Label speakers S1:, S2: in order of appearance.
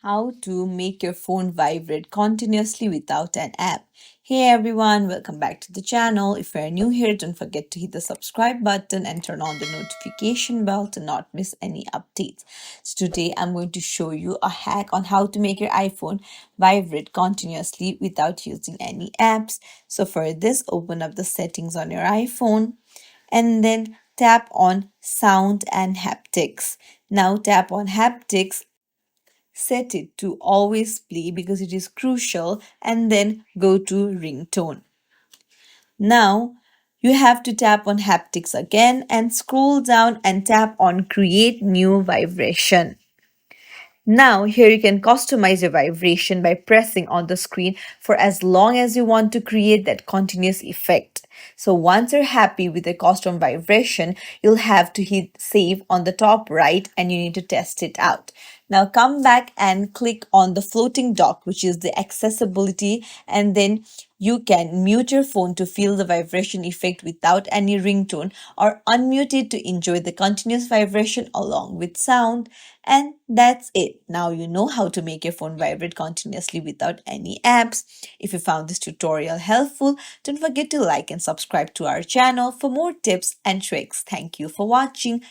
S1: How to make your phone vibrate continuously without an app. Hey everyone, welcome back to the channel. If you're new here, don't forget to hit the subscribe button and turn on the notification bell to not miss any updates. So today I'm going to show you a hack on how to make your iPhone vibrate continuously without using any apps. So for this, open up the settings on your iPhone and then tap on sound and haptics. Now tap on haptics, set it to always play because it is crucial, and then go to ringtone. Now you have to tap on haptics again and scroll down and tap on create new vibration. Now, here you can customize your vibration by pressing on the screen for as long as you want to create that continuous effect. So once you're happy with the custom vibration, you'll have to hit save on the top right and you need to test it out. Now come back and click on the floating dock, which is the accessibility, and then you can mute your phone to feel the vibration effect without any ringtone, or unmute it to enjoy the continuous vibration along with sound. And that's it. Now you know how to make your phone vibrate continuously without any apps. If you found this tutorial helpful, don't forget to like and subscribe to our channel for more tips and tricks. Thank you for watching.